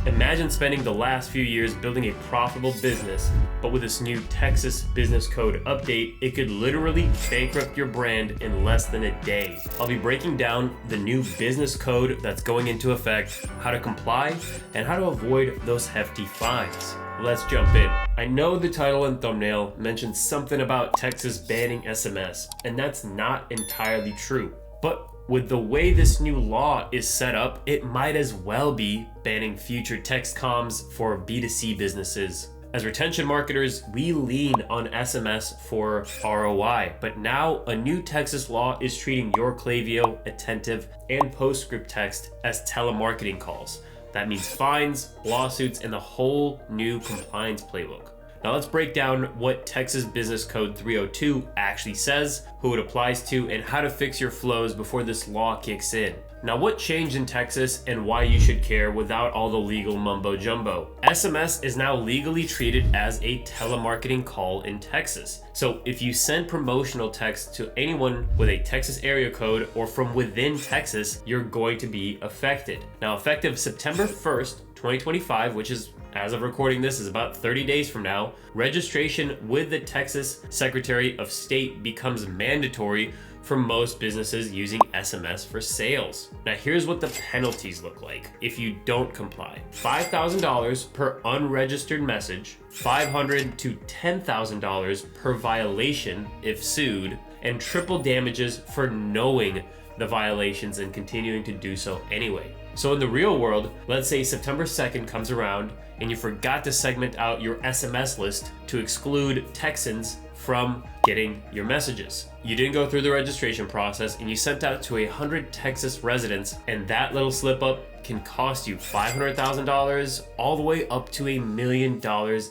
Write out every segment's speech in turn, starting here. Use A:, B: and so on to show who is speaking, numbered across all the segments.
A: Imagine spending the last few years building a profitable business, but with this new Texas business code update, it could literally bankrupt your brand in less than a day. I'll be breaking down the new business code that's going into effect, how to comply, and how to avoid those hefty fines. Let's jump in. I know the title and thumbnail mentions something about Texas banning SMS, and that's not entirely true. But with the way this new law is set up, it might as well be banning future text comms for B2C businesses. As retention marketers, we lean on SMS for ROI, but now a new Texas law is treating your Klaviyo, Attentive, and Postscript text as telemarketing calls. That means fines, lawsuits, and the whole new compliance playbook. Now let's break down what Texas Business Code 302 actually says, who it applies to, and how to fix your flows before this law kicks in. Now what changed in Texas and why you should care without all the legal mumbo jumbo? SMS is now legally treated as a telemarketing call in Texas. So if you send promotional text to anyone with a Texas area code or from within Texas, you're going to be affected. Now effective September 1st, 2025, which is as of recording this is about 30 days from now, registration with the Texas Secretary of State becomes mandatory for most businesses using SMS for sales. Now here's what the penalties look like if you don't comply. $5,000 per unregistered message, $500 to $10,000 per violation if sued, and triple damages for knowing the violations and continuing to do so anyway. So in the real world, let's say September 2nd comes around and you forgot to segment out your SMS list to exclude Texans from getting your messages. You didn't go through the registration process and you sent out to 100 Texas residents, and that little slip up can cost you $500,000 all the way up to $1 million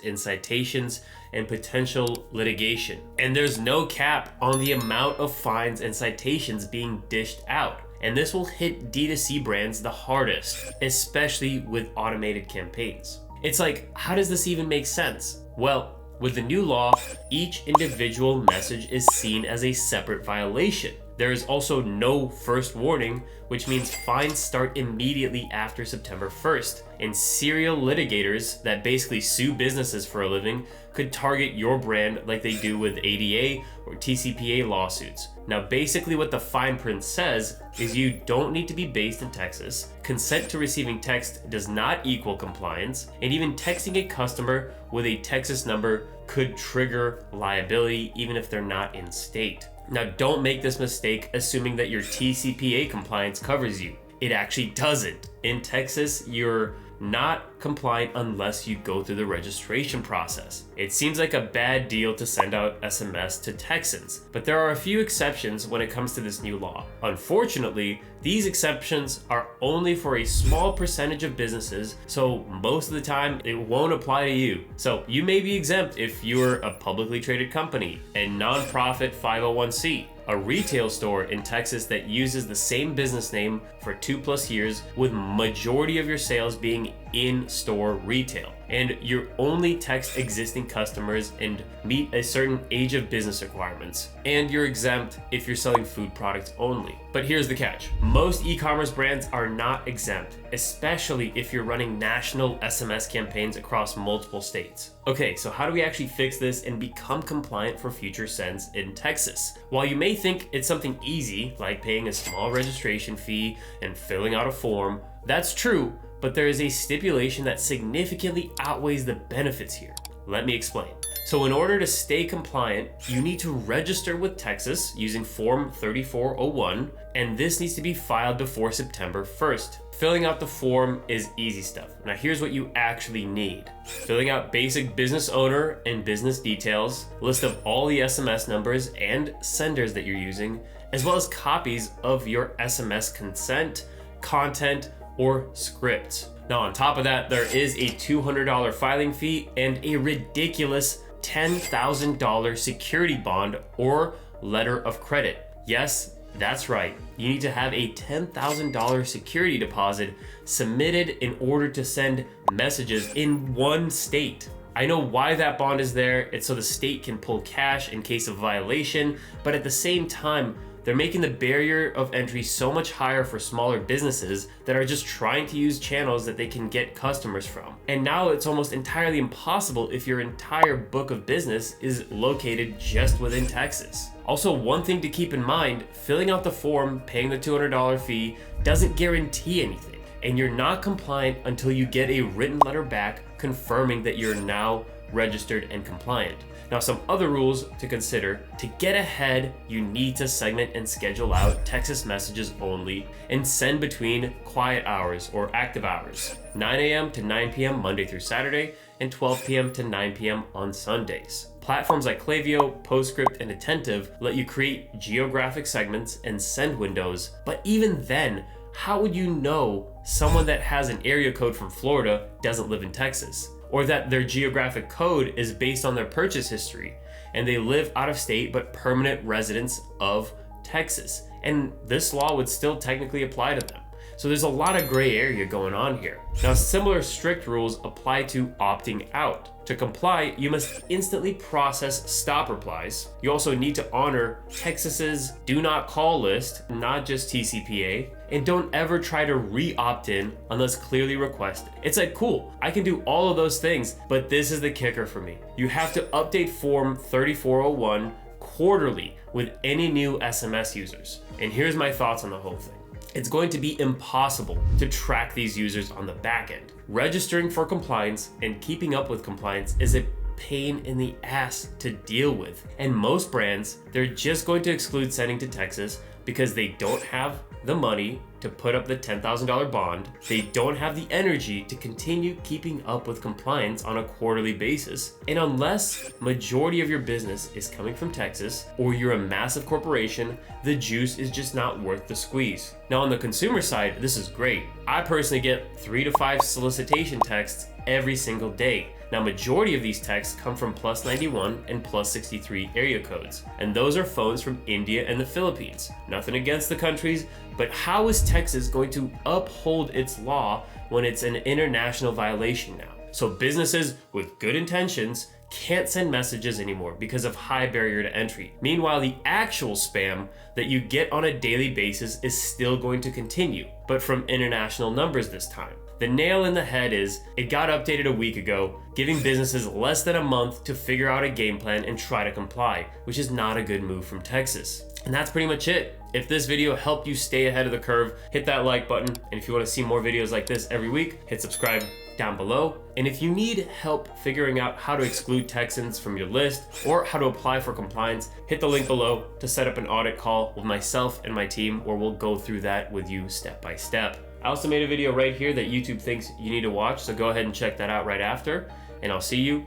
A: in citations and potential litigation. And there's no cap on the amount of fines and citations being dished out. And this will hit D2C brands the hardest, especially with automated campaigns. It's like, how does this even make sense? Well, with the new law, each individual message is seen as a separate violation. There is also no first warning, which means fines start immediately after September 1st. And serial litigators that basically sue businesses for a living could target your brand like they do with ADA or TCPA lawsuits. Now, basically what the fine print says is you don't need to be based in Texas, consent to receiving text does not equal compliance, and even texting a customer with a Texas number could trigger liability even if they're not in state. Now, don't make this mistake assuming that your TCPA compliance covers you. It actually doesn't. In Texas, you're not compliant unless you go through the registration process. It seems like a bad deal to send out SMS to Texans, but there are a few exceptions when it comes to this new law. Unfortunately, these exceptions are only for a small percentage of businesses, so most of the time it won't apply to you. So you may be exempt if you're a publicly traded company, a nonprofit 501c, a retail store in Texas that uses the same business name for 2+ years, with majority of your sales being in-store retail, and you only text existing customers and meet a certain age of business requirements, and you're exempt if you're selling food products only. But here's the catch. Most e-commerce brands are not exempt, especially if you're running national SMS campaigns across multiple states. Okay, so how do we actually fix this and become compliant for future sends in Texas? While you may think it's something easy, like paying a small registration fee and filling out a form, that's true, but there is a stipulation that significantly outweighs the benefits here. Let me explain. So in order to stay compliant, you need to register with Texas using Form 3401, and this needs to be filed before September 1st. Filling out the form is easy stuff. Now here's what you actually need. Filling out basic business owner and business details, list of all the SMS numbers and senders that you're using, as well as copies of your SMS consent, content, or scripts. Now on top of that, there is a $200 filing fee and a ridiculous $10,000 security bond or letter of credit. Yes, that's right. You need to have a $10,000 security deposit submitted in order to send messages in one state. I know why that bond is there. It's so the state can pull cash in case of violation, but at the same time, they're making the barrier of entry so much higher for smaller businesses that are just trying to use channels that they can get customers from. And now it's almost entirely impossible if your entire book of business is located just within Texas. Also, one thing to keep in mind, filling out the form, paying the $200 fee doesn't guarantee anything, and you're not compliant until you get a written letter back confirming that you're now registered and compliant. Now, some other rules to consider. To get ahead, you need to segment and schedule out Texas messages only and send between quiet hours or active hours, 9 a.m. to 9 p.m. Monday through Saturday and 12 p.m. to 9 p.m. on Sundays. Platforms like Klaviyo, Postscript, and Attentive let you create geographic segments and send windows, but even then, how would you know someone that has an area code from Florida doesn't live in Texas? Or that their geographic code is based on their purchase history and they live out of state but permanent residents of Texas? And this law would still technically apply to them. So there's a lot of gray area going on here. Now, similar strict rules apply to opting out. To comply, you must instantly process stop replies. You also need to honor Texas's do not call list, not just TCPA, and don't ever try to re-opt in unless clearly requested. It's like, cool, I can do all of those things, but this is the kicker for me. You have to update Form 3401 quarterly with any new SMS users. And here's my thoughts on the whole thing. It's going to be impossible to track these users on the back end. Registering for compliance and keeping up with compliance is a pain in the ass to deal with. And most brands, they're just going to exclude sending to Texas because they don't have the money to put up the $10,000 bond. They don't have the energy to continue keeping up with compliance on a quarterly basis. And unless majority of your business is coming from Texas or you're a massive corporation, the juice is just not worth the squeeze. Now, on the consumer side, this is great. I personally get 3 to 5 solicitation texts every single day. Now, majority of these texts come from +91 and +63 area codes, and those are phones from India and the Philippines. Nothing against the countries, but how is Texas going to uphold its law when it's an international violation now? So businesses with good intentions can't send messages anymore because of high barrier to entry. Meanwhile, the actual spam that you get on a daily basis is still going to continue, but from international numbers this time. The nail in the head is it got updated a week ago, giving businesses less than a month to figure out a game plan and try to comply, which is not a good move from Texas. And that's pretty much it. If this video helped you stay ahead of the curve, hit that like button. And if you want to see more videos like this every week, hit subscribe down below. And if you need help figuring out how to exclude Texans from your list or how to apply for compliance, hit the link below to set up an audit call with myself and my team, where we'll go through that with you step by step. I also made a video right here that YouTube thinks you need to watch, so go ahead and check that out right after, and I'll see you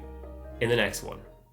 A: in the next one.